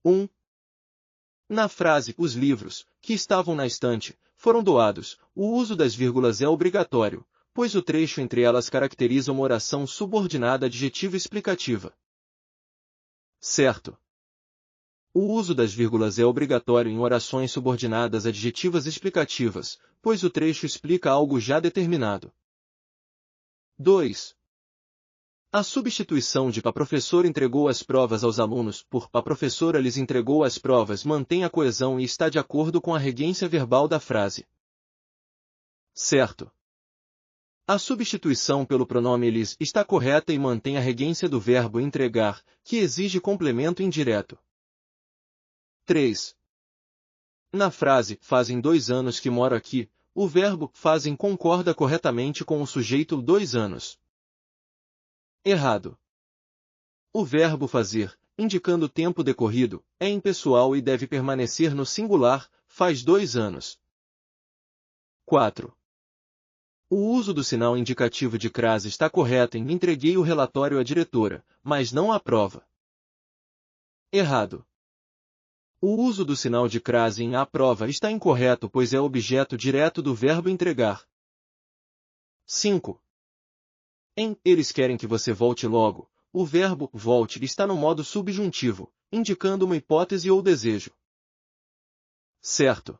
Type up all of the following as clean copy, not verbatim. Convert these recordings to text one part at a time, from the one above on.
1. Na frase, os livros, que estavam na estante, foram doados, o uso das vírgulas é obrigatório, pois o trecho entre elas caracteriza uma oração subordinada adjetiva explicativa. Certo. O uso das vírgulas é obrigatório em orações subordinadas adjetivas explicativas, pois o trecho explica algo já determinado. 2. A substituição de "a professora entregou as provas aos alunos" por "a professora lhes entregou as provas" mantém a coesão e está de acordo com a regência verbal da frase. Certo. A substituição pelo pronome lhes está correta e mantém a regência do verbo entregar, que exige complemento indireto. 3. Na frase, fazem 2 anos que moro aqui, o verbo fazem concorda corretamente com o sujeito 2 anos. Errado. O verbo fazer, indicando tempo decorrido, é impessoal e deve permanecer no singular, faz 2 anos. 4. O uso do sinal indicativo de crase está correto em entreguei o relatório à diretora, mas não à prova. Errado. O uso do sinal de crase em à prova está incorreto pois é objeto direto do verbo entregar. 5. Em eles querem que você volte logo, o verbo volte está no modo subjuntivo, indicando uma hipótese ou desejo. Certo.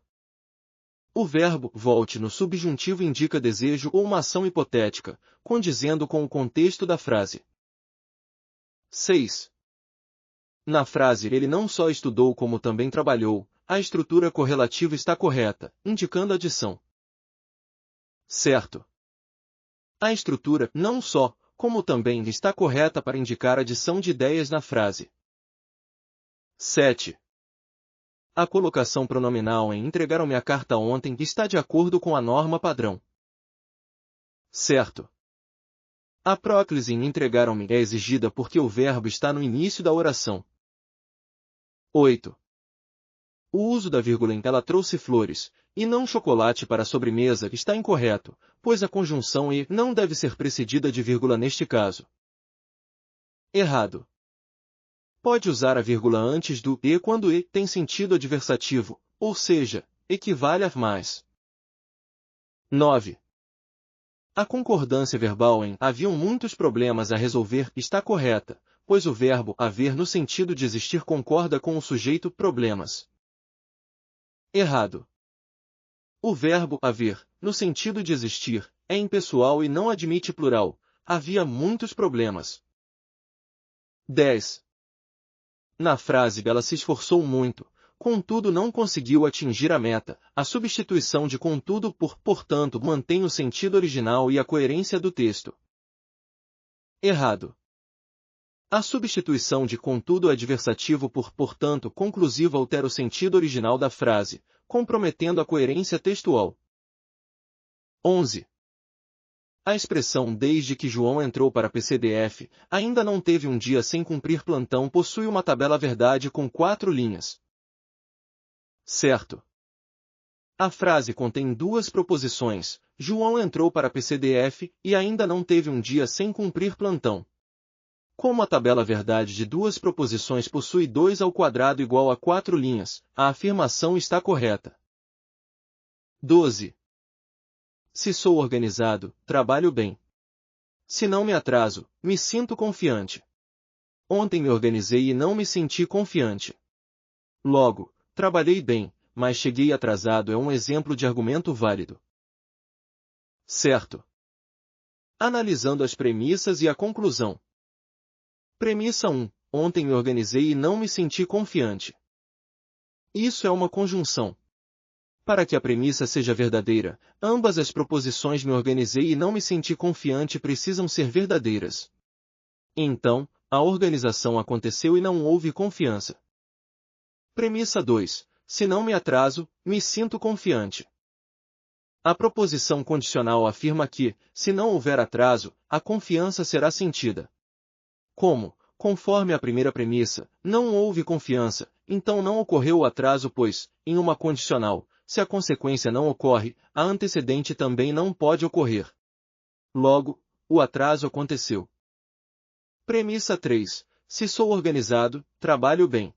O verbo volte no subjuntivo indica desejo ou uma ação hipotética, condizendo com o contexto da frase. 6. Na frase ele não só estudou como também trabalhou, a estrutura correlativa está correta, indicando adição. Certo. A estrutura não só, como também está correta para indicar adição de ideias na frase. 7. A colocação pronominal em entregaram-me a carta ontem está de acordo com a norma padrão. Certo. A próclise em entregaram-me é exigida porque o verbo está no início da oração. 8. O uso da vírgula em ela trouxe flores, e não chocolate para a sobremesa está incorreto, pois a conjunção e não deve ser precedida de vírgula neste caso. Errado. Pode usar a vírgula antes do e quando e tem sentido adversativo, ou seja, equivale a mais. 9. A concordância verbal em haviam muitos problemas a resolver está correta, pois o verbo haver no sentido de existir concorda com o sujeito problemas. Errado. O verbo haver, no sentido de existir, é impessoal e não admite plural. Havia muitos problemas. 10. Na frase ela se esforçou muito, contudo não conseguiu atingir a meta. A substituição de contudo por portanto mantém o sentido original e a coerência do texto. Errado. A substituição de contudo adversativo por portanto conclusivo altera o sentido original da frase, comprometendo a coerência textual. 11. A expressão desde que João entrou para PCDF, ainda não teve um dia sem cumprir plantão possui uma tabela verdade com 4 linhas. Certo. A frase contém 2 proposições, João entrou para PCDF e ainda não teve um dia sem cumprir plantão. Como a tabela verdade de 2 proposições possui 2 ao quadrado igual a 4 linhas, a afirmação está correta. 12. Se sou organizado, trabalho bem. Se não me atraso, me sinto confiante. Ontem me organizei e não me senti confiante. Logo, trabalhei bem, mas cheguei atrasado é um exemplo de argumento válido. Certo. Analisando as premissas e a conclusão. Premissa 1. Ontem me organizei e não me senti confiante. Isso é uma conjunção. Para que a premissa seja verdadeira, ambas as proposições me organizei e não me senti confiante precisam ser verdadeiras. Então, a organização aconteceu e não houve confiança. Premissa 2. Se não me atraso, me sinto confiante. A proposição condicional afirma que, se não houver atraso, a confiança será sentida. Como, conforme a primeira premissa, não houve confiança, então não ocorreu o atraso pois, em uma condicional, se a consequência não ocorre, a antecedente também não pode ocorrer. Logo, o atraso aconteceu. Premissa 3. Se sou organizado, trabalho bem.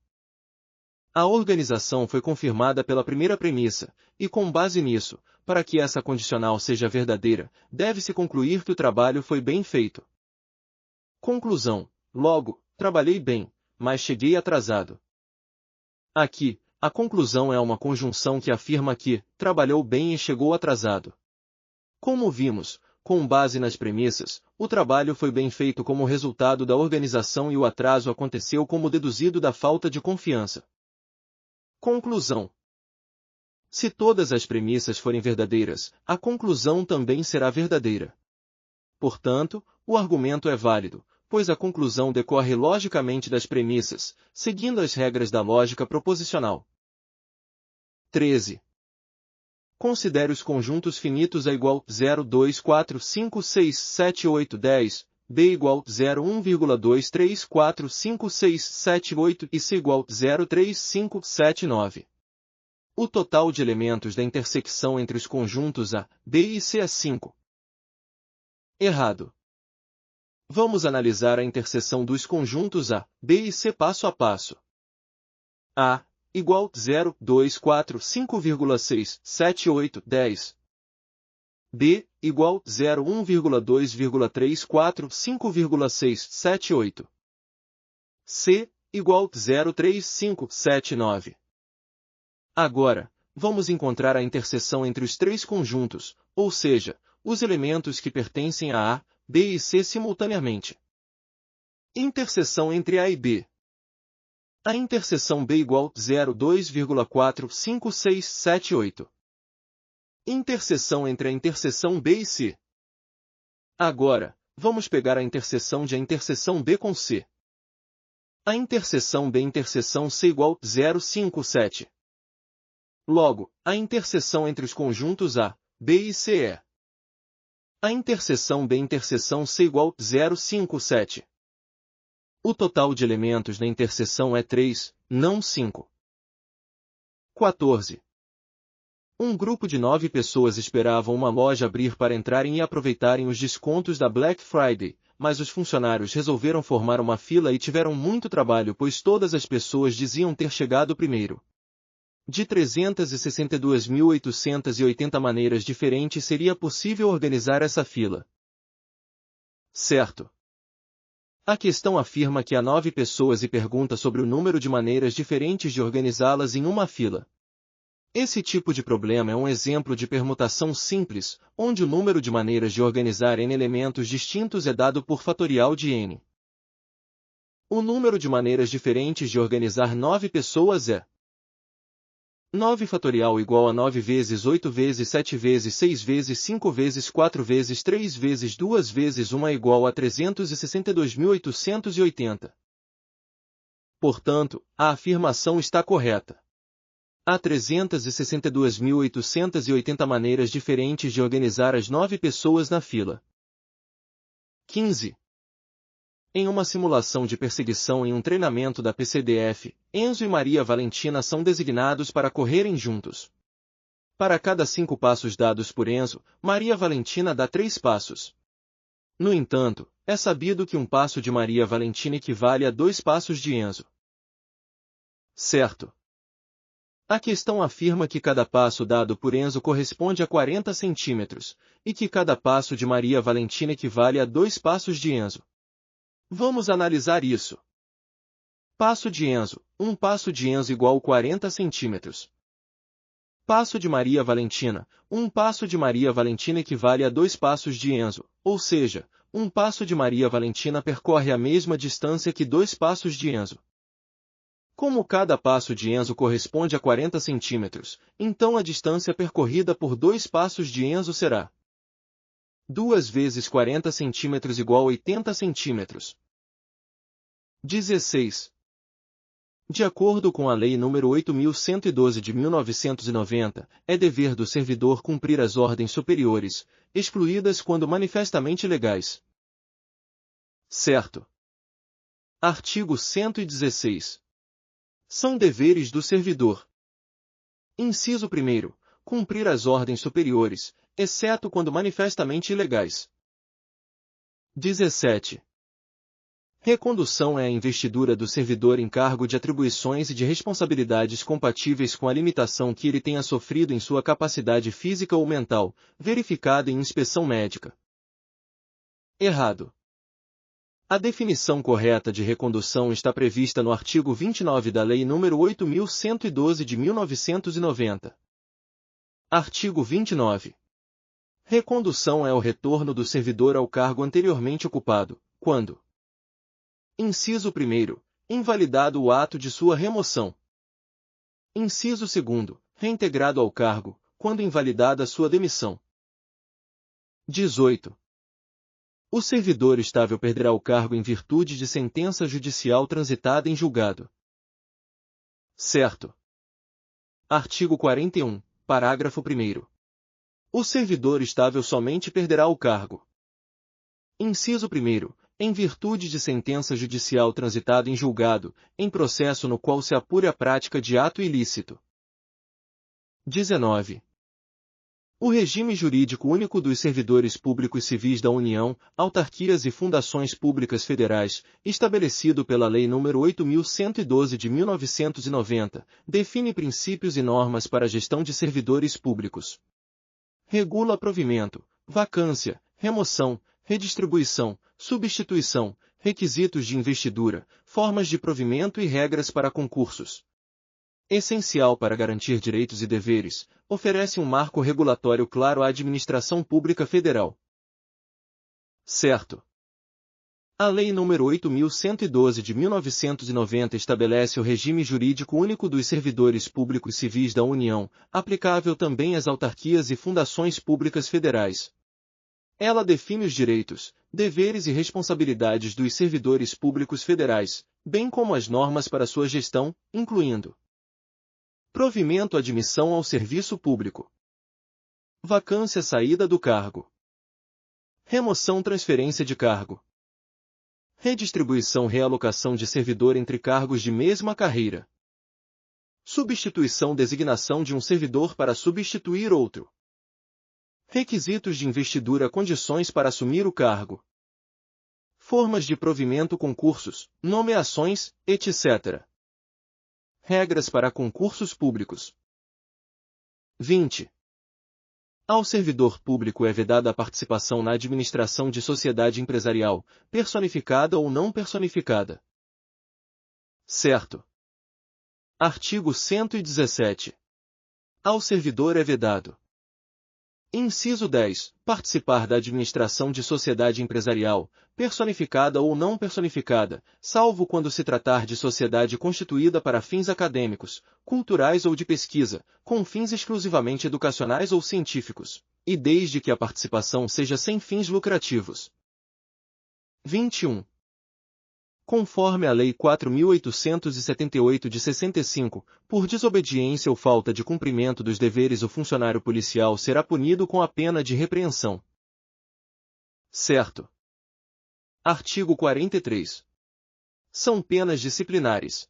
A organização foi confirmada pela primeira premissa, e com base nisso, para que essa condicional seja verdadeira, deve-se concluir que o trabalho foi bem feito. Conclusão. Logo, trabalhei bem, mas cheguei atrasado. Aqui, a conclusão é uma conjunção que afirma que trabalhou bem e chegou atrasado. Como vimos, com base nas premissas, o trabalho foi bem feito como resultado da organização e o atraso aconteceu como deduzido da falta de confiança. Conclusão. Se todas as premissas forem verdadeiras, a conclusão também será verdadeira. Portanto, o argumento é válido, pois a conclusão decorre logicamente das premissas, seguindo as regras da lógica proposicional. 13. Considere os conjuntos finitos A igual 0, 2, 4, 5, 6, 7, 8, 10, B igual 0, 1,2, 3, 4, 5, 6, 7, 8 e C igual 0, 3, 5, 7, 9. O total de elementos da intersecção entre os conjuntos A, B e C é 5. Errado. Vamos analisar a interseção dos conjuntos A, B e C passo a passo. A igual 0, 2, 4, 5,6, 7, 8, 10. B igual 0, 1,2, 4, 5,6, 7, 8. C igual 0, 3, 5, 7, 9. Agora, vamos encontrar a interseção entre os três conjuntos, ou seja, os elementos que pertencem a A, B e C simultaneamente. Interseção entre A e B. A interseção B igual 0, 2,4, 5, 6, 7, 8. Interseção entre a interseção B e C. Agora, vamos pegar a interseção de A interseção B com C. A interseção B interseção C igual 0, 5, 7. Logo, a interseção entre os conjuntos A, B e C é a interseção B interseção C igual 0, 5, 7. O total de elementos na interseção é 3, não 5. 14. Um grupo de 9 pessoas esperava uma loja abrir para entrarem e aproveitarem os descontos da Black Friday, mas os funcionários resolveram formar uma fila e tiveram muito trabalho pois todas as pessoas diziam ter chegado primeiro. De 362.880 maneiras diferentes seria possível organizar essa fila. Certo. A questão afirma que há 9 pessoas e pergunta sobre o número de maneiras diferentes de organizá-las em uma fila. Esse tipo de problema é um exemplo de permutação simples, onde o número de maneiras de organizar n elementos distintos é dado por fatorial de n. O número de maneiras diferentes de organizar 9 pessoas é 9 fatorial igual a 9 vezes 8 vezes 7 vezes 6 vezes 5 vezes 4 vezes 3 vezes 2 vezes 1 é igual a 362.880. Portanto, a afirmação está correta. Há 362.880 maneiras diferentes de organizar as 9 pessoas na fila. 15. Em uma simulação de perseguição em um treinamento da PCDF, Enzo e Maria Valentina são designados para correrem juntos. Para cada 5 passos dados por Enzo, Maria Valentina dá 3 passos. No entanto, é sabido que um passo de Maria Valentina equivale a 2 passos de Enzo. Certo. A questão afirma que cada passo dado por Enzo corresponde a 40 centímetros, e que cada passo de Maria Valentina equivale a 2 passos de Enzo. Vamos analisar isso. Passo de Enzo. Um passo de Enzo igual 40 centímetros. Passo de Maria Valentina. Um passo de Maria Valentina equivale a 2 passos de Enzo, ou seja, um passo de Maria Valentina percorre a mesma distância que 2 passos de Enzo. Como cada passo de Enzo corresponde a 40 centímetros, então a distância percorrida por 2 passos de Enzo será 2 vezes 40 centímetros igual a 80 centímetros. 16. De acordo com a Lei nº 8.112 de 1990, é dever do servidor cumprir as ordens superiores, excluídas quando manifestamente legais. Certo. Artigo 116. São deveres do servidor. Inciso 1º. Cumprir as ordens superiores, exceto quando manifestamente ilegais. 17. Recondução é a investidura do servidor em cargo de atribuições e de responsabilidades compatíveis com a limitação que ele tenha sofrido em sua capacidade física ou mental, verificada em inspeção médica. Errado. A definição correta de recondução está prevista no artigo 29 da Lei nº 8.112 de 1990. Artigo 29. Recondução é o retorno do servidor ao cargo anteriormente ocupado, quando: Inciso 1º, invalidado o ato de sua remoção. Inciso 2º, reintegrado ao cargo, quando invalidada sua demissão. 18. O servidor estável perderá o cargo em virtude de sentença judicial transitada em julgado. Certo. Artigo 41, parágrafo 1º. O servidor estável somente perderá o cargo. Inciso 1º, em virtude de sentença judicial transitada em julgado, em processo no qual se apure a prática de ato ilícito. 19. O regime jurídico único dos servidores públicos civis da União, autarquias e fundações públicas federais, estabelecido pela Lei nº 8.112 de 1990, define princípios e normas para a gestão de servidores públicos. Regula provimento, vacância, remoção, redistribuição, substituição, requisitos de investidura, formas de provimento e regras para concursos. Essencial para garantir direitos e deveres, oferece um marco regulatório claro à administração pública federal. Certo. A Lei nº 8.112 de 1990 estabelece o regime jurídico único dos servidores públicos civis da União, aplicável também às autarquias e fundações públicas federais. Ela define os direitos, deveres e responsabilidades dos servidores públicos federais, bem como as normas para sua gestão, incluindo provimento, admissão ao serviço público, vacância, saída do cargo, remoção, transferência de cargo, redistribuição, realocação de servidor entre cargos de mesma carreira, substituição, designação de um servidor para substituir outro, requisitos de investidura, condições para assumir o cargo, formas de provimento, concursos, nomeações, etc. Regras para concursos públicos. 20. Ao servidor público é vedada a participação na administração de sociedade empresarial, personificada ou não personificada. Certo. Artigo 117. Ao servidor é vedado: Inciso 10. Participar da administração de sociedade empresarial, personificada ou não personificada, salvo quando se tratar de sociedade constituída para fins acadêmicos, culturais ou de pesquisa, com fins exclusivamente educacionais ou científicos, e desde que a participação seja sem fins lucrativos. 21. Conforme a Lei 4.878 de 65, por desobediência ou falta de cumprimento dos deveres o funcionário policial será punido com a pena de repreensão. Certo. Artigo 43. São penas disciplinares.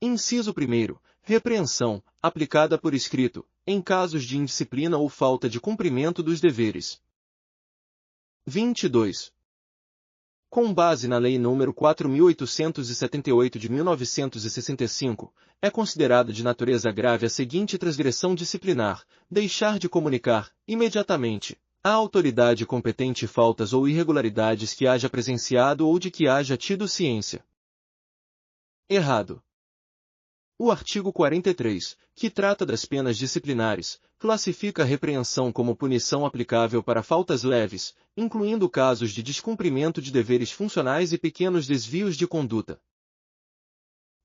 Inciso 1º, repreensão, aplicada por escrito, em casos de indisciplina ou falta de cumprimento dos deveres. 22. Com base na Lei nº 4.878 de 1965, é considerada de natureza grave a seguinte transgressão disciplinar: deixar de comunicar, imediatamente, à autoridade competente faltas ou irregularidades que haja presenciado ou de que haja tido ciência. Errado. O artigo 43, que trata das penas disciplinares, classifica a repreensão como punição aplicável para faltas leves, incluindo casos de descumprimento de deveres funcionais e pequenos desvios de conduta.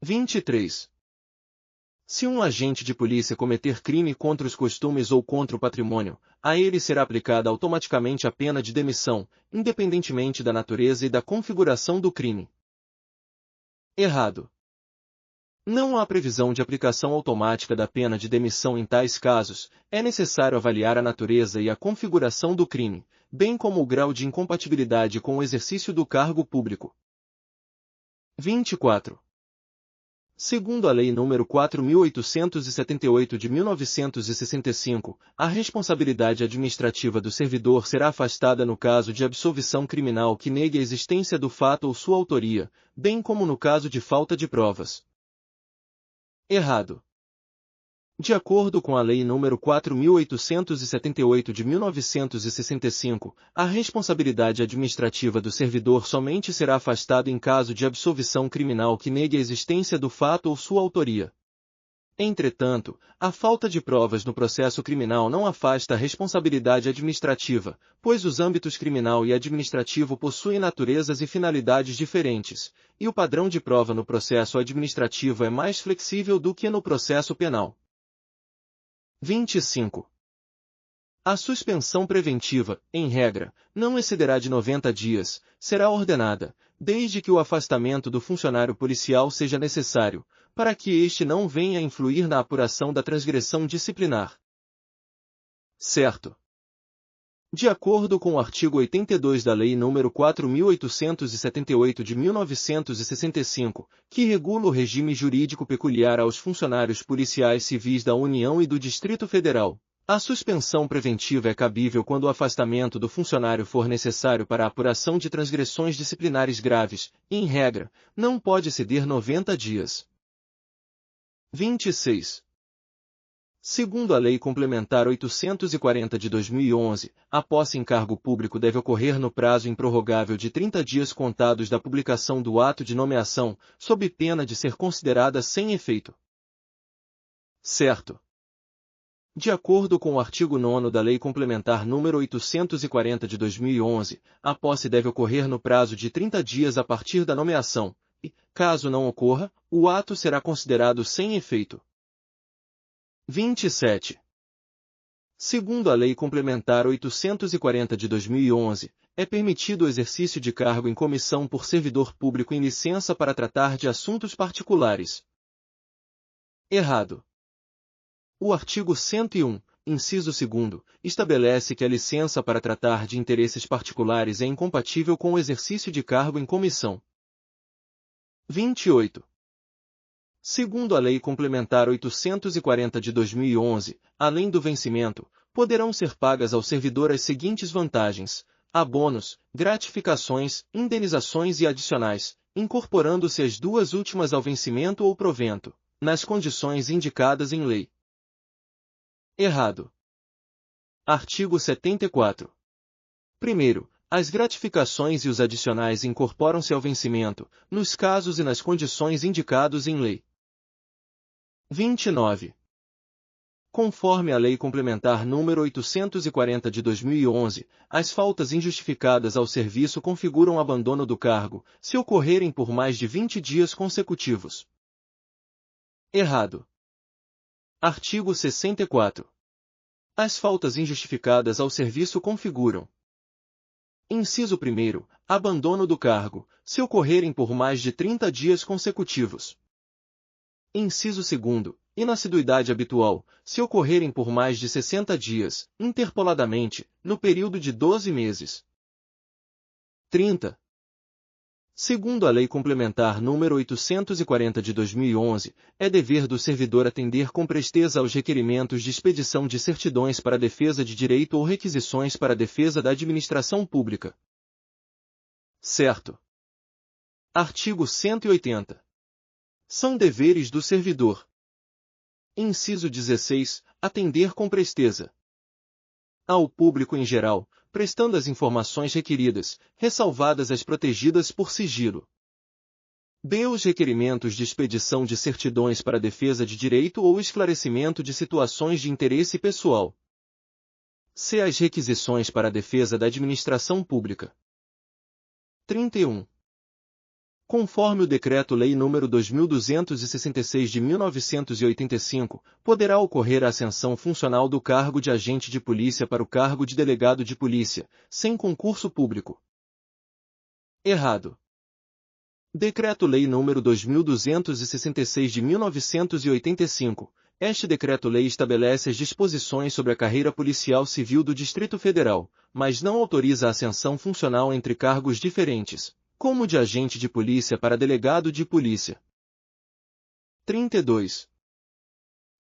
23. Se um agente de polícia cometer crime contra os costumes ou contra o patrimônio, a ele será aplicada automaticamente a pena de demissão, independentemente da natureza e da configuração do crime. Errado. Não há previsão de aplicação automática da pena de demissão em tais casos, é necessário avaliar a natureza e a configuração do crime, bem como o grau de incompatibilidade com o exercício do cargo público. 24. Segundo a Lei nº 4.878 de 1965, a responsabilidade administrativa do servidor será afastada no caso de absolvição criminal que negue a existência do fato ou sua autoria, bem como no caso de falta de provas. Errado. De acordo com a Lei nº 4.878 de 1965, a responsabilidade administrativa do servidor somente será afastada em caso de absolvição criminal que negue a existência do fato ou sua autoria. Entretanto, a falta de provas no processo criminal não afasta a responsabilidade administrativa, pois os âmbitos criminal e administrativo possuem naturezas e finalidades diferentes, e o padrão de prova no processo administrativo é mais flexível do que no processo penal. 25. A suspensão preventiva, em regra, não excederá de 90 dias, será ordenada, desde que o afastamento do funcionário policial seja necessário, para que este não venha a influir na apuração da transgressão disciplinar. Certo. De acordo com o artigo 82 da Lei nº 4.878 de 1965, que regula o regime jurídico peculiar aos funcionários policiais civis da União e do Distrito Federal, a suspensão preventiva é cabível quando o afastamento do funcionário for necessário para a apuração de transgressões disciplinares graves, e, em regra, não pode exceder 90 dias. 26. Segundo a Lei Complementar 840 de 2011, a posse em cargo público deve ocorrer no prazo improrrogável de 30 dias contados da publicação do ato de nomeação, sob pena de ser considerada sem efeito. Certo. De acordo com o artigo 9º da Lei Complementar nº 840 de 2011, a posse deve ocorrer no prazo de 30 dias a partir da nomeação, e, caso não ocorra, o ato será considerado sem efeito. 27. Segundo a Lei Complementar 840 de 2011, é permitido o exercício de cargo em comissão por servidor público em licença para tratar de assuntos particulares. Errado. O artigo 101, inciso 2º, estabelece que a licença para tratar de interesses particulares é incompatível com o exercício de cargo em comissão. 28. Segundo a Lei Complementar 840 de 2011, além do vencimento, poderão ser pagas ao servidor as seguintes vantagens: abonos, gratificações, indenizações e adicionais, incorporando-se as duas últimas ao vencimento ou provento, nas condições indicadas em lei. Errado. Artigo 74. Primeiro, as gratificações e os adicionais incorporam-se ao vencimento, nos casos e nas condições indicados em lei. 29. Conforme a Lei Complementar nº 840 de 2011, as faltas injustificadas ao serviço configuram abandono do cargo, se ocorrerem por mais de 20 dias consecutivos. Errado. Artigo 64. As faltas injustificadas ao serviço configuram: inciso 1º, abandono do cargo, se ocorrerem por mais de 30 dias consecutivos. Inciso 2º, inassiduidade habitual, se ocorrerem por mais de 60 dias, interpoladamente, no período de 12 meses. 30. Segundo a Lei Complementar nº 840 de 2011, é dever do servidor atender com presteza aos requerimentos de expedição de certidões para defesa de direito ou requisições para defesa da administração pública. Certo. Artigo 180. São deveres do servidor. Inciso 16. Atender com presteza ao público em geral, prestando as informações requeridas, ressalvadas as protegidas por sigilo. B. Os requerimentos de expedição de certidões para defesa de direito ou esclarecimento de situações de interesse pessoal. C. As requisições para a defesa da administração pública. 31. Conforme o Decreto-Lei nº 2.266 de 1985, poderá ocorrer a ascensão funcional do cargo de agente de polícia para o cargo de delegado de polícia, sem concurso público. Errado. Decreto-Lei nº 2.266 de 1985. Este Decreto-Lei estabelece as disposições sobre a carreira policial civil do Distrito Federal, mas não autoriza a ascensão funcional entre cargos diferentes, como de agente de polícia para delegado de polícia. 32.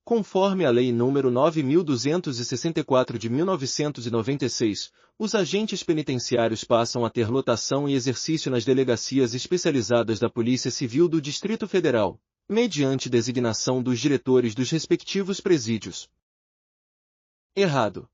Conforme a Lei nº 9.264 de 1996, os agentes penitenciários passam a ter lotação e exercício nas delegacias especializadas da Polícia Civil do Distrito Federal, mediante designação dos diretores dos respectivos presídios. Errado.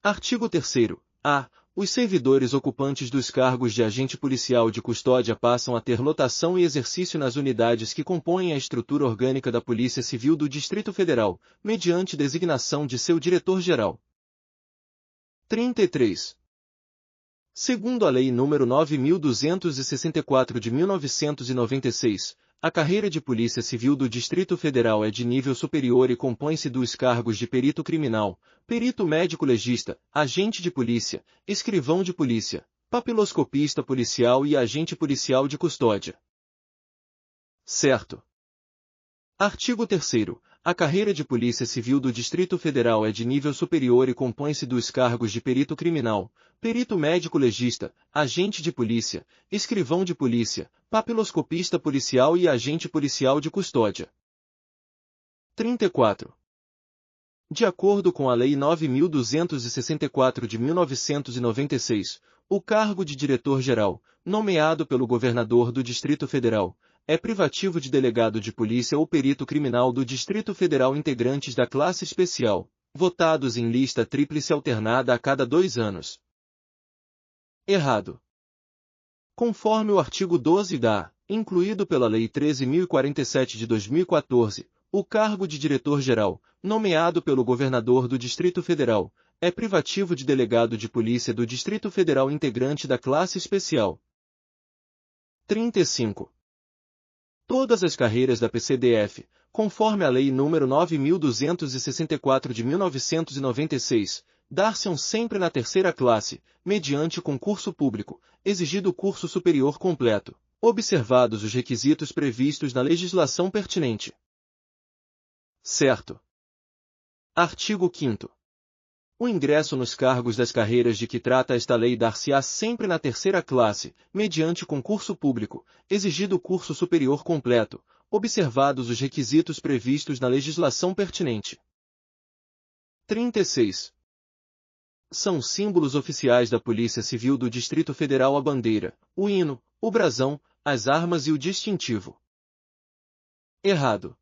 Artigo 3º. A. Os servidores ocupantes dos cargos de agente policial de custódia passam a ter lotação e exercício nas unidades que compõem a estrutura orgânica da Polícia Civil do Distrito Federal, mediante designação de seu diretor-geral. 33. Segundo a Lei nº 9.264 de 1996, a carreira de Polícia Civil do Distrito Federal é de nível superior e compõe-se dos cargos de perito criminal, perito médico-legista, agente de polícia, escrivão de polícia, papiloscopista policial e agente policial de custódia. Certo. Artigo 3º. A carreira de Polícia Civil do Distrito Federal é de nível superior e compõe-se dos cargos de perito criminal, perito médico-legista, agente de polícia, escrivão de polícia, papiloscopista policial e agente policial de custódia. 34. De acordo com a Lei 9.264 de 1996, o cargo de diretor-geral, nomeado pelo governador do Distrito Federal, é privativo de delegado de polícia ou perito criminal do Distrito Federal integrantes da classe especial, votados em lista tríplice alternada a cada 2 anos. Errado. Conforme o artigo 12 da, incluído pela Lei 13.047 de 2014, o cargo de diretor-geral, nomeado pelo governador do Distrito Federal, é privativo de delegado de polícia do Distrito Federal integrante da classe especial. 35. Todas as carreiras da PCDF, conforme a Lei nº 9.264 de 1996, dar-se-ão sempre na terceira classe, mediante concurso público, exigido curso superior completo, observados os requisitos previstos na legislação pertinente. Certo. Artigo 5º. O ingresso nos cargos das carreiras de que trata esta lei dar-se-á sempre na terceira classe, mediante concurso público, exigido curso superior completo, observados os requisitos previstos na legislação pertinente. 36. São símbolos oficiais da Polícia Civil do Distrito Federal a bandeira, o hino, o brasão, as armas e o distintivo. Errado.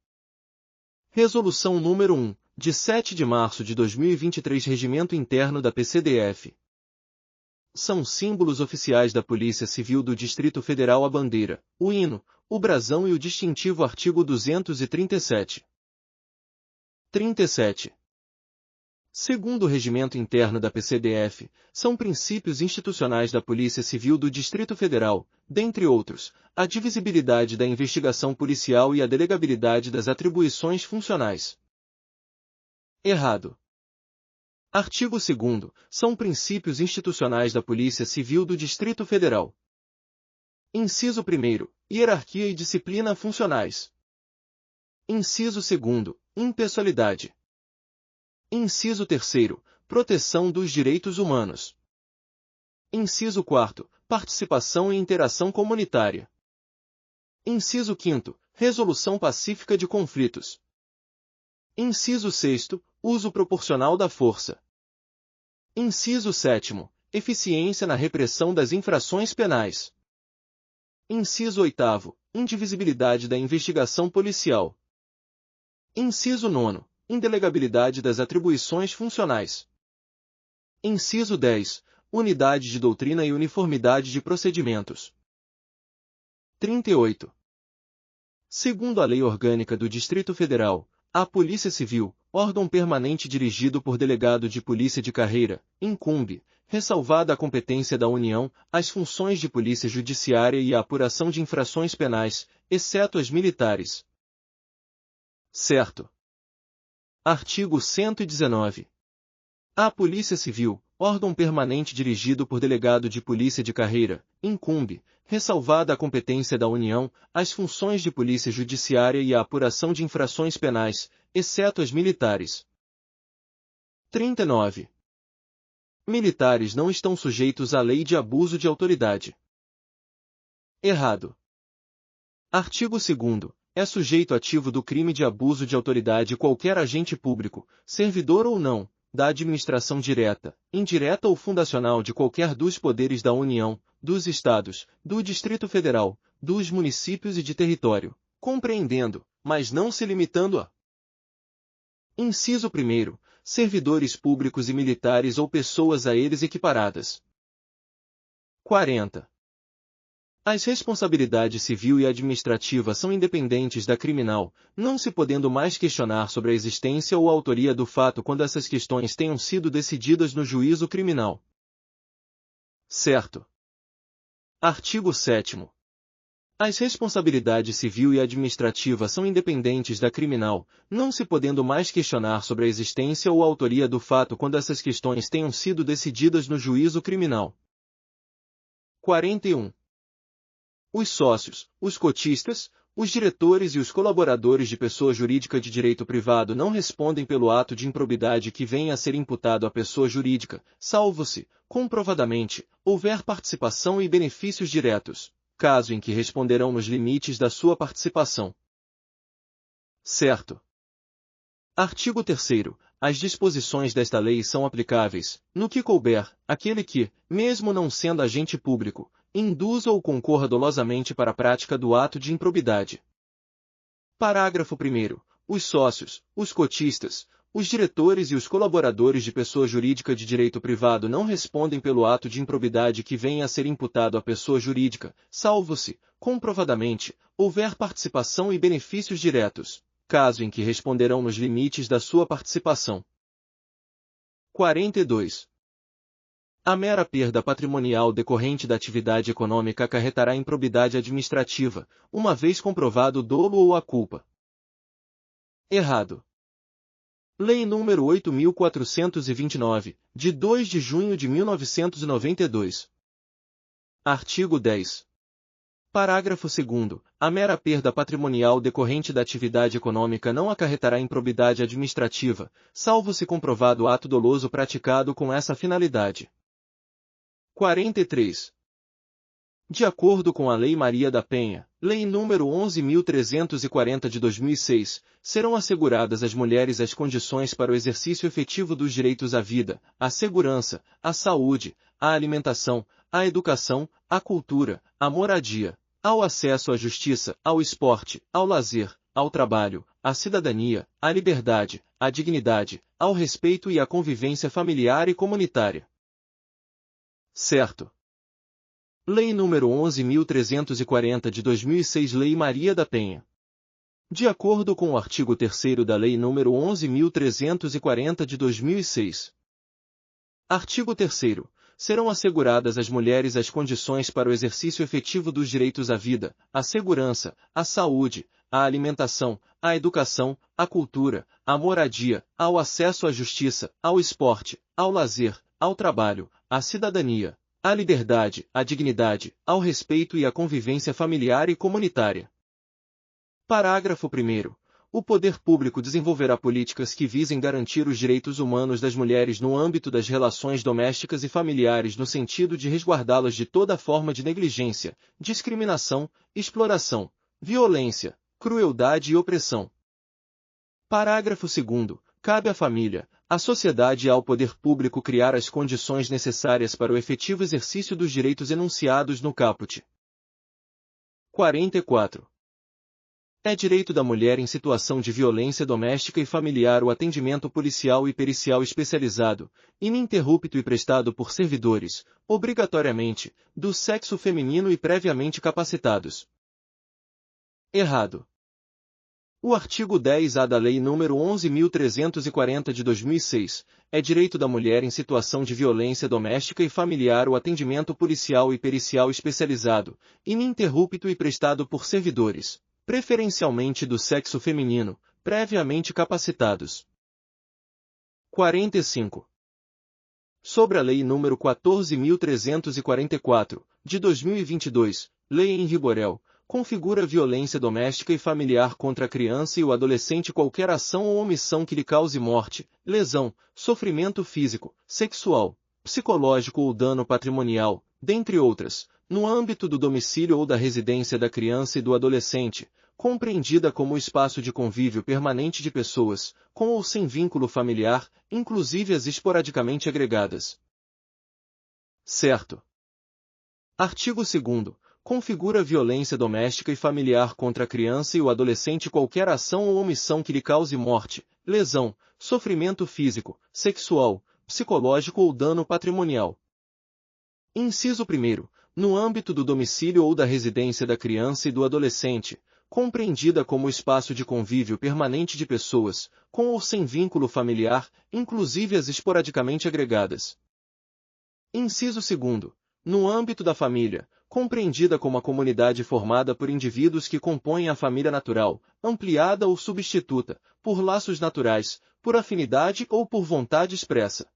Resolução número 1. De 7 de março de 2023 Regimento Interno da PCDF. São símbolos oficiais da Polícia Civil do Distrito Federal a bandeira, o hino, o brasão e o distintivo artigo 237. 37. Segundo o Regimento Interno da PCDF, são princípios institucionais da Polícia Civil do Distrito Federal, dentre outros, a divisibilidade da investigação policial e a delegabilidade das atribuições funcionais. Errado. Artigo 2º. São princípios institucionais da Polícia Civil do Distrito Federal. Inciso 1º. Hierarquia e disciplina funcionais. Inciso 2º. Impessoalidade. Inciso 3º. Proteção dos direitos humanos. Inciso 4º. Participação e interação comunitária. Inciso 5º. Resolução pacífica de conflitos. Inciso 6º. Uso proporcional da força. Inciso 7º. Eficiência na repressão das infrações penais. Inciso 8º. Indivisibilidade da investigação policial. Inciso 9º. Indelegabilidade das atribuições funcionais. Inciso 10. Unidade de doutrina e uniformidade de procedimentos. 38. Segundo a Lei Orgânica do Distrito Federal, a Polícia Civil, órgão permanente dirigido por delegado de polícia de carreira, incumbe, ressalvada a competência da União, as funções de polícia judiciária e a apuração de infrações penais, exceto as militares. Certo. Artigo 119. A Polícia Civil, órgão permanente dirigido por delegado de polícia de carreira, incumbe, ressalvada a competência da União, as funções de polícia judiciária e a apuração de infrações penais, exceto as militares. 39. Militares não estão sujeitos à lei de abuso de autoridade. Errado. Artigo 2º. é sujeito ativo do crime de abuso de autoridade qualquer agente público, servidor ou não, da administração direta, indireta ou fundacional de qualquer dos poderes da União, dos Estados, do Distrito Federal, dos municípios e de território, compreendendo, mas não se limitando a: Inciso 1º, servidores públicos e militares ou pessoas a eles equiparadas. 40. As responsabilidades civil e administrativa são independentes da criminal, não se podendo mais questionar sobre a existência ou autoria do fato quando essas questões tenham sido decididas no juízo criminal. Certo. Artigo 7º. As responsabilidades civil e administrativa são independentes da criminal, não se podendo mais questionar sobre a existência ou autoria do fato quando essas questões tenham sido decididas no juízo criminal. 41. Os sócios, os cotistas, os diretores e os colaboradores de pessoa jurídica de direito privado não respondem pelo ato de improbidade que venha a ser imputado à pessoa jurídica, salvo se, comprovadamente, houver participação e benefícios diretos, caso em que responderão nos limites da sua participação. Certo. Artigo 3º. As disposições desta lei são aplicáveis, no que couber, àquele que, mesmo não sendo agente público, induza ou concorra dolosamente para a prática do ato de improbidade. Parágrafo 1º. Os sócios, os cotistas, os diretores e os colaboradores de pessoa jurídica de direito privado não respondem pelo ato de improbidade que venha a ser imputado à pessoa jurídica, salvo se, comprovadamente, houver participação e benefícios diretos, caso em que responderão nos limites da sua participação. 42. A mera perda patrimonial decorrente da atividade econômica acarretará improbidade administrativa, uma vez comprovado o dolo ou a culpa. Errado. Lei nº 8.429, de 2 de junho de 1992. Artigo 10. Parágrafo 2º. A mera perda patrimonial decorrente da atividade econômica não acarretará improbidade administrativa, salvo se comprovado ato doloso praticado com essa finalidade. 43. De acordo com a Lei Maria da Penha, Lei nº 11.340 de 2006, serão asseguradas às mulheres as condições para o exercício efetivo dos direitos à vida, à segurança, à saúde, à alimentação, à educação, à cultura, à moradia, ao acesso à justiça, ao esporte, ao lazer, ao trabalho, à cidadania, à liberdade, à dignidade, ao respeito e à convivência familiar e comunitária. Certo. Lei nº 11.340 de 2006 Lei Maria da Penha. De acordo com o artigo 3º da Lei nº 11.340 de 2006. Artigo 3º. Serão asseguradas às mulheres as condições para o exercício efetivo dos direitos à vida, à segurança, à saúde, à alimentação, à educação, à cultura, à moradia, ao acesso à justiça, ao esporte, ao lazer, ao trabalho, à cidadania, à liberdade, à dignidade, ao respeito e à convivência familiar e comunitária. Parágrafo 1º. O poder público desenvolverá políticas que visem garantir os direitos humanos das mulheres no âmbito das relações domésticas e familiares no sentido de resguardá-las de toda forma de negligência, discriminação, exploração, violência, crueldade e opressão. Parágrafo 2º. Cabe à família, à sociedade e ao poder público criar as condições necessárias para o efetivo exercício dos direitos enunciados no caput. 44. É direito da mulher em situação de violência doméstica e familiar o atendimento policial e pericial especializado, ininterrupto e prestado por servidores, obrigatoriamente, do sexo feminino e previamente capacitados. Errado. O artigo 10-A da Lei nº 11.340 de 2006, é direito da mulher em situação de violência doméstica e familiar o atendimento policial e pericial especializado, ininterrupto e prestado por servidores, preferencialmente do sexo feminino, previamente capacitados. 45. Sobre a Lei nº 14.344, de 2022, Lei em vigor, configura violência doméstica e familiar contra a criança e o adolescente qualquer ação ou omissão que lhe cause morte, lesão, sofrimento físico, sexual, psicológico ou dano patrimonial, dentre outras, no âmbito do domicílio ou da residência da criança e do adolescente, compreendida como o espaço de convívio permanente de pessoas, com ou sem vínculo familiar, inclusive as esporadicamente agregadas. Certo. Artigo 2º. Configura violência doméstica e familiar contra a criança e o adolescente qualquer ação ou omissão que lhe cause morte, lesão, sofrimento físico, sexual, psicológico ou dano patrimonial. Inciso 1º. No âmbito do domicílio ou da residência da criança e do adolescente, compreendida como espaço de convívio permanente de pessoas, com ou sem vínculo familiar, inclusive as esporadicamente agregadas. Inciso 2º. No âmbito da família, compreendida como a comunidade formada por indivíduos que compõem a família natural, ampliada ou substituta, por laços naturais, por afinidade ou por vontade expressa.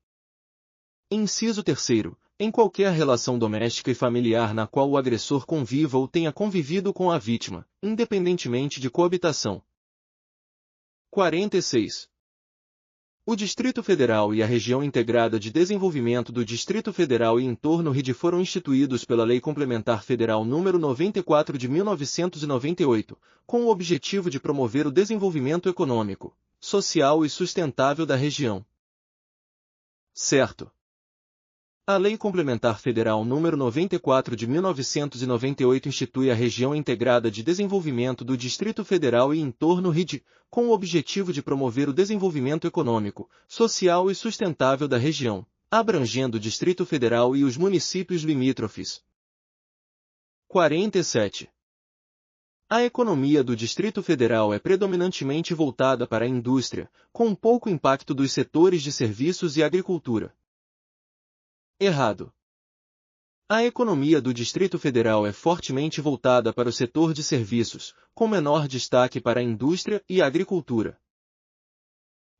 Inciso 3º. Em qualquer relação doméstica e familiar na qual o agressor conviva ou tenha convivido com a vítima, independentemente de coabitação. 46. O Distrito Federal e a Região Integrada de Desenvolvimento do Distrito Federal e entorno RID foram instituídos pela Lei Complementar Federal nº 94 de 1998, com o objetivo de promover o desenvolvimento econômico, social e sustentável da região. Certo. A Lei Complementar Federal nº 94 de 1998 institui a Região Integrada de Desenvolvimento do Distrito Federal e entorno RID, com o objetivo de promover o desenvolvimento econômico, social e sustentável da região, abrangendo o Distrito Federal e os municípios limítrofes. 47. A economia do Distrito Federal é predominantemente voltada para a indústria, com pouco impacto dos setores de serviços e agricultura. Errado. A economia do Distrito Federal é fortemente voltada para o setor de serviços, com menor destaque para a indústria e a agricultura.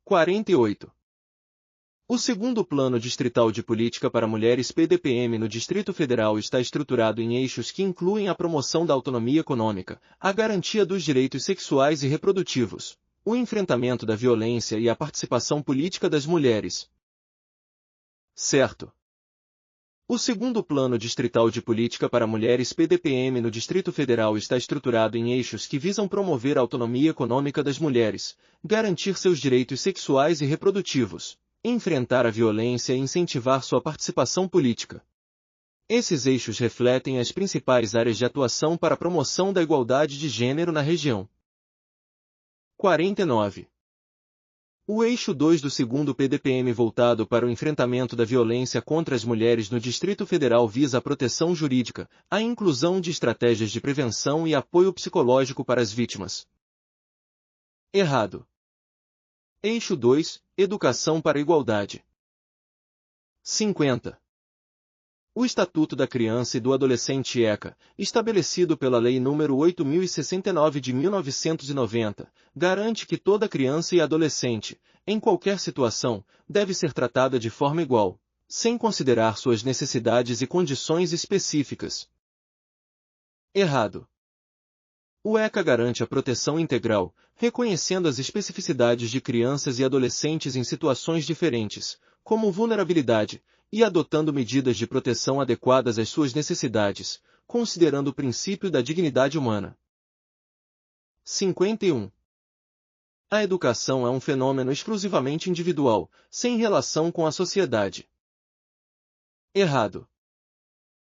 48. O segundo Plano Distrital de Política para Mulheres PDPM no Distrito Federal está estruturado em eixos que incluem a promoção da autonomia econômica, a garantia dos direitos sexuais e reprodutivos, o enfrentamento da violência e a participação política das mulheres. Certo. O segundo Plano Distrital de Política para Mulheres PDPM no Distrito Federal está estruturado em eixos que visam promover a autonomia econômica das mulheres, garantir seus direitos sexuais e reprodutivos, enfrentar a violência e incentivar sua participação política. Esses eixos refletem as principais áreas de atuação para a promoção da igualdade de gênero na região. 49. O eixo 2 do segundo PDPM voltado para o enfrentamento da violência contra as mulheres no Distrito Federal visa a proteção jurídica, a inclusão de estratégias de prevenção e apoio psicológico para as vítimas. Errado. Eixo 2, Educação para a Igualdade. 50. O Estatuto da Criança e do Adolescente ECA, estabelecido pela Lei nº 8.069 de 1990, garante que toda criança e adolescente, em qualquer situação, deve ser tratada de forma igual, sem considerar suas necessidades e condições específicas. Errado. O ECA garante a proteção integral, reconhecendo as especificidades de crianças e adolescentes em situações diferentes, como vulnerabilidade, e adotando medidas de proteção adequadas às suas necessidades, considerando o princípio da dignidade humana. 51. A educação é um fenômeno exclusivamente individual, sem relação com a sociedade. Errado.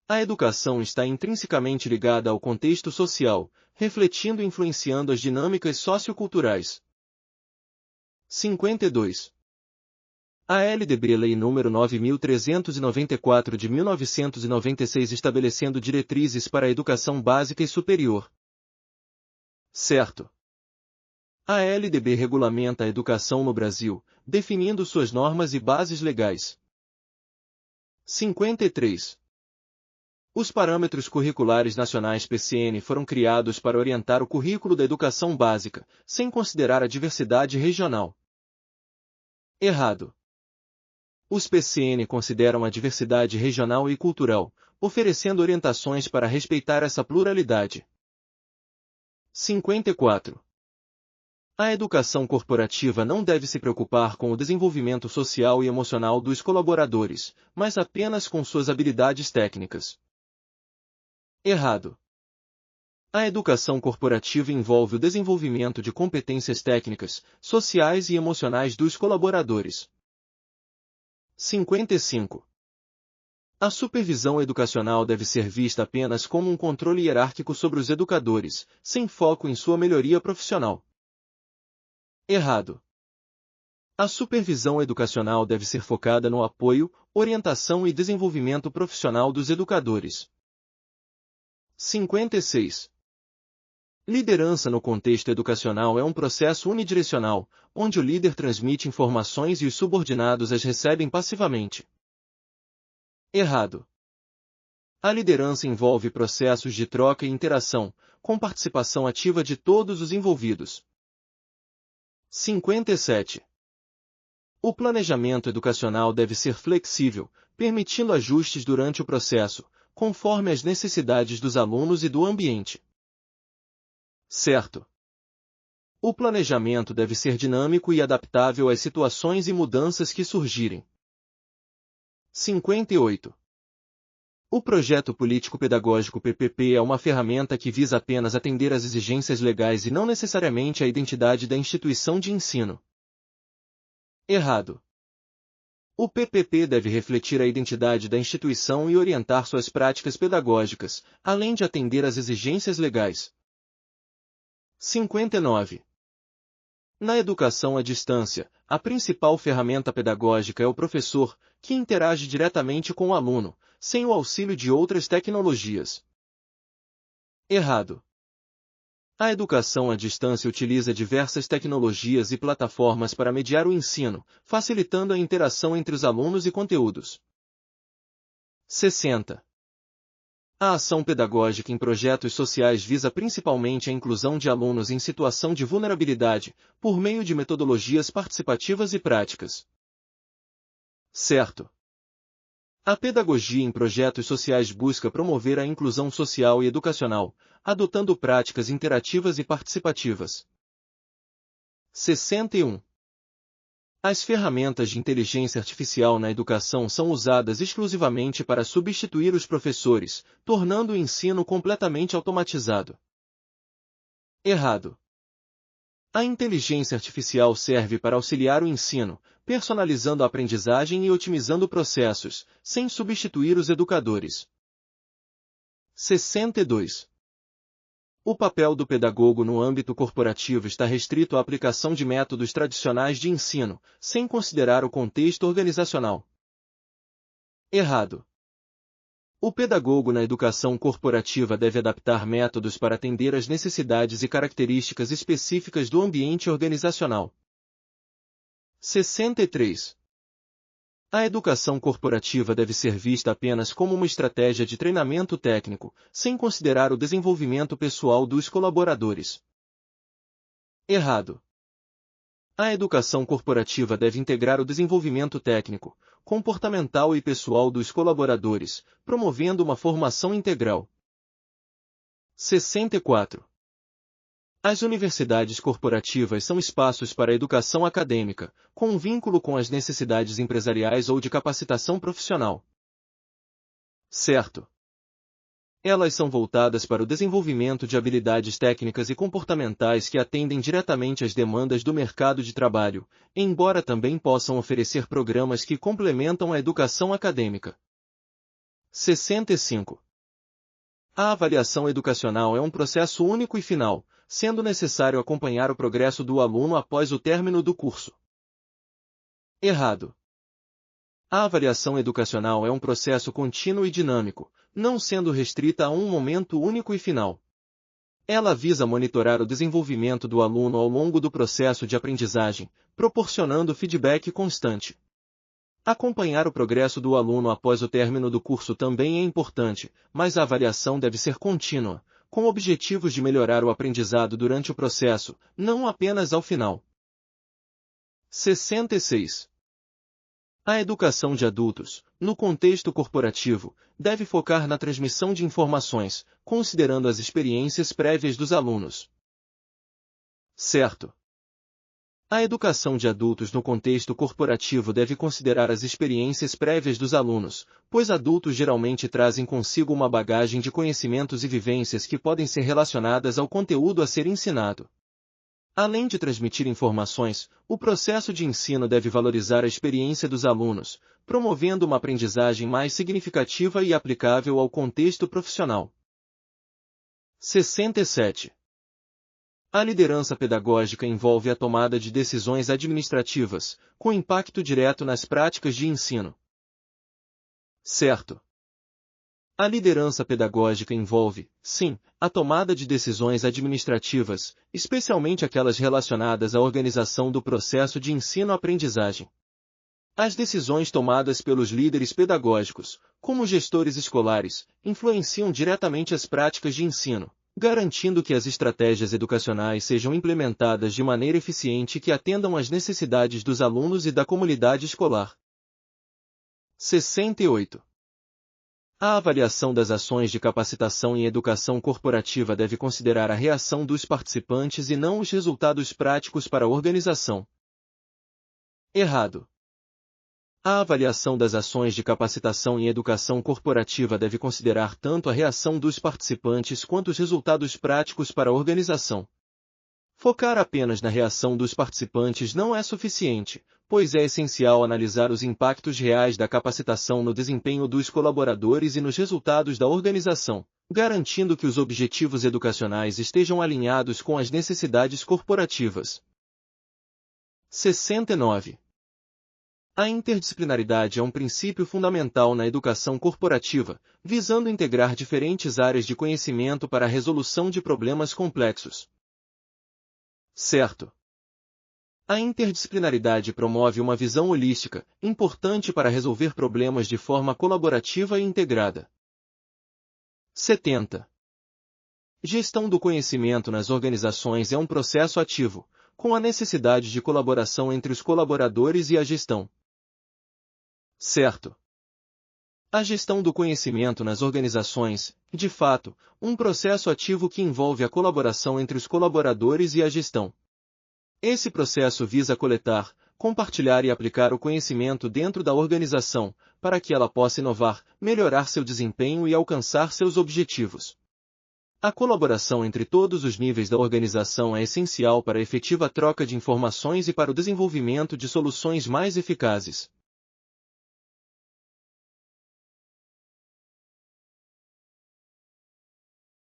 A educação está intrinsecamente ligada ao contexto social, refletindo e influenciando as dinâmicas socioculturais. 52. A LDB Lei nº 9.394 de 1996 estabelecendo diretrizes para a educação básica e superior. Certo. A LDB regulamenta a educação no Brasil, definindo suas normas e bases legais. 53. Os parâmetros curriculares nacionais PCN foram criados para orientar o currículo da educação básica, sem considerar a diversidade regional. Errado. Os PCN consideram a diversidade regional e cultural, oferecendo orientações para respeitar essa pluralidade. 54. A educação corporativa não deve se preocupar com o desenvolvimento social e emocional dos colaboradores, mas apenas com suas habilidades técnicas. Errado. A educação corporativa envolve o desenvolvimento de competências técnicas, sociais e emocionais dos colaboradores. 55. A supervisão educacional deve ser vista apenas como um controle hierárquico sobre os educadores, sem foco em sua melhoria profissional. Errado. A supervisão educacional deve ser focada no apoio, orientação e desenvolvimento profissional dos educadores. 56. Liderança no contexto educacional é um processo unidirecional, onde o líder transmite informações e os subordinados as recebem passivamente. Errado. A liderança envolve processos de troca e interação, com participação ativa de todos os envolvidos. 57. O planejamento educacional deve ser flexível, permitindo ajustes durante o processo, conforme as necessidades dos alunos e do ambiente. Certo. O planejamento deve ser dinâmico e adaptável às situações e mudanças que surgirem. 58. O projeto político-pedagógico PPP é uma ferramenta que visa apenas atender às exigências legais e não necessariamente à identidade da instituição de ensino. Errado. O PPP deve refletir a identidade da instituição e orientar suas práticas pedagógicas, além de atender às exigências legais. 59. Na educação à distância, a principal ferramenta pedagógica é o professor, que interage diretamente com o aluno, sem o auxílio de outras tecnologias. Errado. A educação à distância utiliza diversas tecnologias e plataformas para mediar o ensino, facilitando a interação entre os alunos e conteúdos. 60. A ação pedagógica em projetos sociais visa principalmente a inclusão de alunos em situação de vulnerabilidade, por meio de metodologias participativas e práticas. Certo. A pedagogia em projetos sociais busca promover a inclusão social e educacional, adotando práticas interativas e participativas. 61. As ferramentas de inteligência artificial na educação são usadas exclusivamente para substituir os professores, tornando o ensino completamente automatizado. Errado. A inteligência artificial serve para auxiliar o ensino, personalizando a aprendizagem e otimizando processos, sem substituir os educadores. 62. O papel do pedagogo no âmbito corporativo está restrito à aplicação de métodos tradicionais de ensino, sem considerar o contexto organizacional. Errado. O pedagogo na educação corporativa deve adaptar métodos para atender às necessidades e características específicas do ambiente organizacional. 63. A educação corporativa deve ser vista apenas como uma estratégia de treinamento técnico, sem considerar o desenvolvimento pessoal dos colaboradores. Errado. A educação corporativa deve integrar o desenvolvimento técnico, comportamental e pessoal dos colaboradores, promovendo uma formação integral. 64. As universidades corporativas são espaços para a educação acadêmica, com um vínculo com as necessidades empresariais ou de capacitação profissional. Certo. Elas são voltadas para o desenvolvimento de habilidades técnicas e comportamentais que atendem diretamente às demandas do mercado de trabalho, embora também possam oferecer programas que complementam a educação acadêmica. 65. A avaliação educacional é um processo único e final, sendo necessário acompanhar o progresso do aluno após o término do curso. Errado. A avaliação educacional é um processo contínuo e dinâmico, não sendo restrita a um momento único e final. Ela visa monitorar o desenvolvimento do aluno ao longo do processo de aprendizagem, proporcionando feedback constante. Acompanhar o progresso do aluno após o término do curso também é importante, mas a avaliação deve ser contínua, com objetivos de melhorar o aprendizado durante o processo, não apenas ao final. 66. A educação de adultos, no contexto corporativo, deve focar na transmissão de informações, considerando as experiências prévias dos alunos. Certo. A educação de adultos no contexto corporativo deve considerar as experiências prévias dos alunos, pois adultos geralmente trazem consigo uma bagagem de conhecimentos e vivências que podem ser relacionadas ao conteúdo a ser ensinado. Além de transmitir informações, o processo de ensino deve valorizar a experiência dos alunos, promovendo uma aprendizagem mais significativa e aplicável ao contexto profissional. 67. A liderança pedagógica envolve a tomada de decisões administrativas, com impacto direto nas práticas de ensino. Certo. A liderança pedagógica envolve, sim, a tomada de decisões administrativas, especialmente aquelas relacionadas à organização do processo de ensino-aprendizagem. As decisões tomadas pelos líderes pedagógicos, como gestores escolares, influenciam diretamente as práticas de ensino, garantindo que as estratégias educacionais sejam implementadas de maneira eficiente e que atendam às necessidades dos alunos e da comunidade escolar. 68. A avaliação das ações de capacitação em educação corporativa deve considerar a reação dos participantes e não os resultados práticos para a organização. Errado. A avaliação das ações de capacitação em educação corporativa deve considerar tanto a reação dos participantes quanto os resultados práticos para a organização. Focar apenas na reação dos participantes não é suficiente, pois é essencial analisar os impactos reais da capacitação no desempenho dos colaboradores e nos resultados da organização, garantindo que os objetivos educacionais estejam alinhados com as necessidades corporativas. 69. A interdisciplinaridade é um princípio fundamental na educação corporativa, visando integrar diferentes áreas de conhecimento para a resolução de problemas complexos. Certo. A interdisciplinaridade promove uma visão holística, importante para resolver problemas de forma colaborativa e integrada. 70. Gestão do conhecimento nas organizações é um processo ativo, com a necessidade de colaboração entre os colaboradores e a gestão. Certo. A gestão do conhecimento nas organizações, de fato, um processo ativo que envolve a colaboração entre os colaboradores e a gestão. Esse processo visa coletar, compartilhar e aplicar o conhecimento dentro da organização, para que ela possa inovar, melhorar seu desempenho e alcançar seus objetivos. A colaboração entre todos os níveis da organização é essencial para a efetiva troca de informações e para o desenvolvimento de soluções mais eficazes.